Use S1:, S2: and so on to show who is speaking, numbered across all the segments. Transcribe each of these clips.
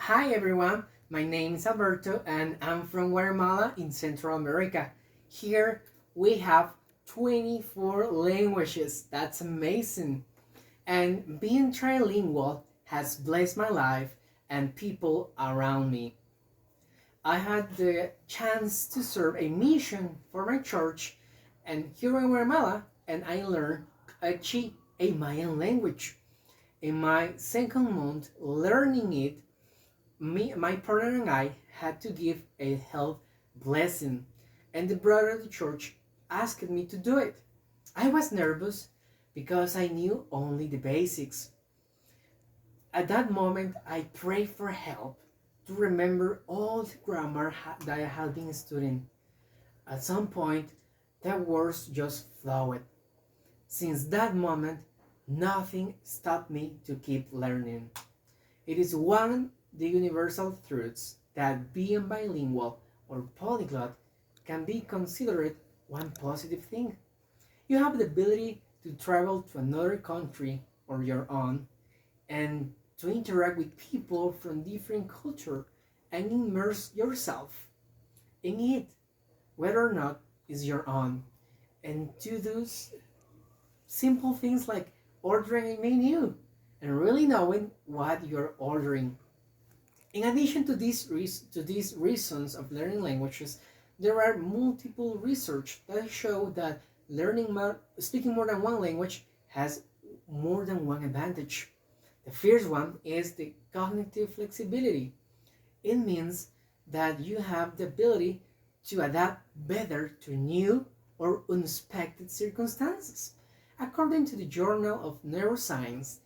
S1: Hi everyone, my name is Alberto and I'm from Guatemala in Central America. Here we have 24 languages. That's amazing. And being trilingual has blessed my life and people around me. I had the chance to serve a mission for my church and here in Guatemala, and I learned Achi, a Mayan language. In my second month learning it, my partner and I had to give a health blessing, and the brother of the church asked me to do it. I was nervous because I knew only the basics. At that moment, I prayed for help to remember all the grammar that I had been studying. At some point, the words just flowed. Since that moment, nothing stopped me to keep learning. It is one of the universal truths that being bilingual or polyglot can be considered one positive thing. You have the ability to travel to another country or your own and to interact with people from different culture and immerse yourself in it, whether or not it's your own, and to do simple things like ordering a menu and really knowing what you're ordering. In addition to these reasons of learning languages, there are multiple research that show that speaking more than one language has more than one advantage. The first one is the cognitive flexibility. It means that you have the ability to adapt better to new or unexpected circumstances. According to the Journal of Neuroscience,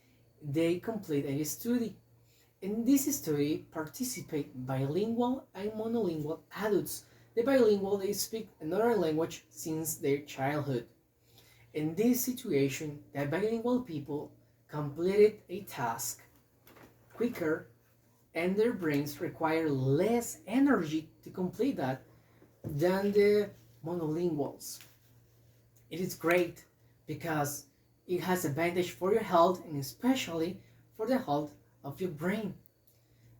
S1: they complete a study. In this study participate bilingual and monolingual adults. The bilingual, they speak another language since their childhood. In this situation, the bilingual people completed a task quicker and their brains require less energy to complete that than the monolinguals. It is great because it has advantage for your health and especially for the health of your brain.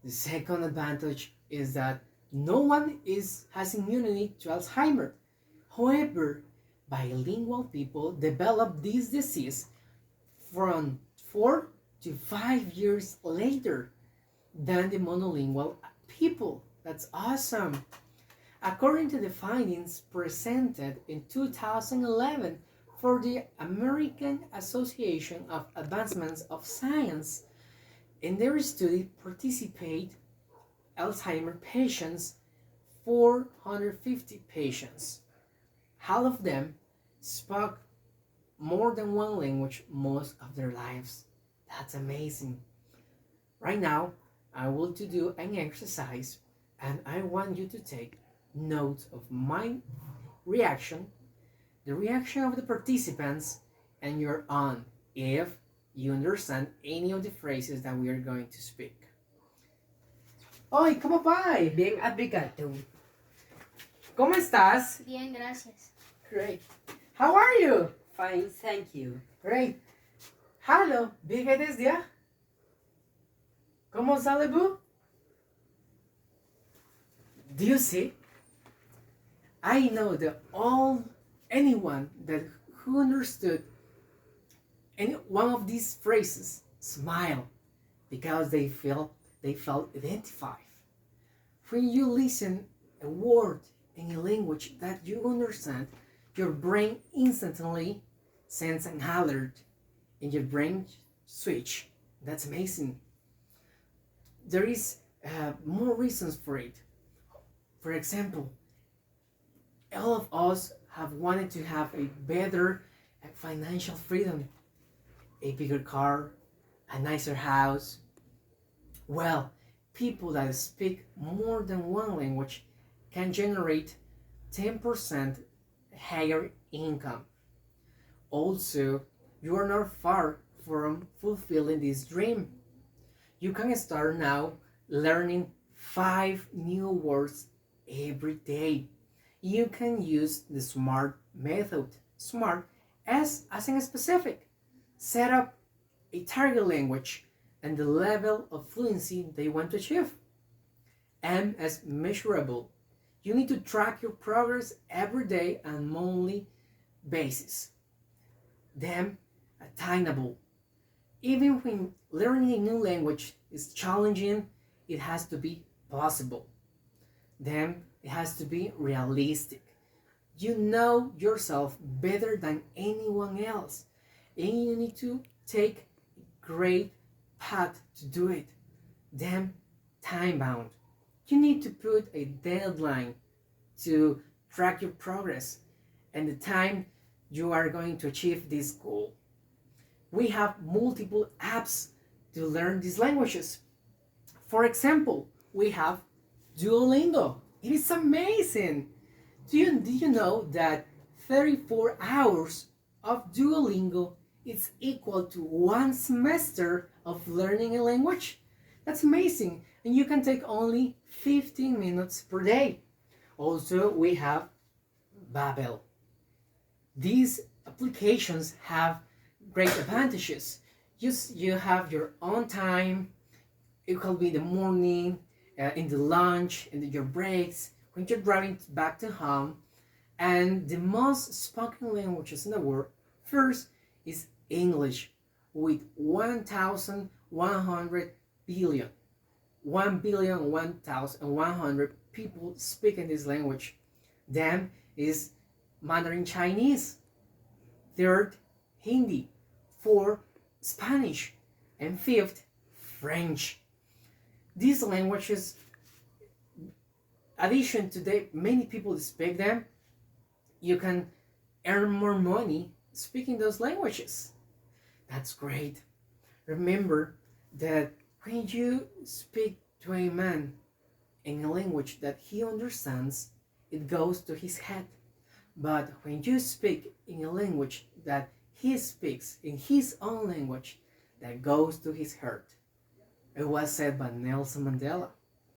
S1: The second advantage is that no one has immunity to Alzheimer. However, bilingual people develop this disease from 4 to 5 years later than the monolingual people. That's awesome. According to the findings presented in 2011 for the American Association of Advancements of Science, in their study participate Alzheimer patients, 450 patients. Half of them spoke more than one language most of their lives. That's amazing. Right now, I will to do an exercise and I want you to take note of my reaction, the reaction of the participants, and your own if you understand any of the phrases that we are going to speak. Oi, ¿cómo va?
S2: Bien, obrigado.
S1: ¿Cómo estás?
S3: Bien, gracias.
S1: Great. How are you?
S2: Fine, thank you.
S1: Great. Hallo, wie geht es dir? ¿Cómo allez-vous? Do you see? I know that anyone that who understood any one of these phrases smile because they felt identified. When you listen a word in a language that you understand, your brain instantly sends an alert and your brain switch. That's amazing. There is more reasons for it. For example, all of us have wanted to have a better financial freedom, a bigger car, a nicer house. Well, people that speak more than one language can generate 10% higher income. Also, you are not far from fulfilling this dream. You can start now learning 5 new words every day. You can use the SMART method. SMART as in specific. Set up a target language and the level of fluency they want to achieve. M as measurable. You need to track your progress every day and monthly basis. Then, attainable. Even when learning a new language is challenging, it has to be possible. Then, it has to be realistic. You know yourself better than anyone else, and you need to take a great path to do it. Then, time bound. You need to put a deadline to track your progress and the time you are going to achieve this goal. We have multiple apps to learn these languages. For example, we have Duolingo. It is amazing. Do you know that 34 hours of Duolingo is equal to one semester of learning a language? That's amazing. And you can take only 15 minutes per day. Also, we have Babel. These applications have great advantages. You have your own time. It could be the morning, in the lunch, in your breaks, when you're driving back to home. And the most spoken languages in the world, first is English, with 1,100 billion. 1,100 people speaking this language. Then is Mandarin Chinese. Third, Hindi. Fourth, Spanish. And fifth, French. These languages, addition to the many people speak them, you can earn more money speaking those languages. That's great. Remember that when you speak to a man in a language that he understands, it goes to his head. But when you speak in a language that he speaks in his own language, that goes to his heart. It was said by Nelson Mandela.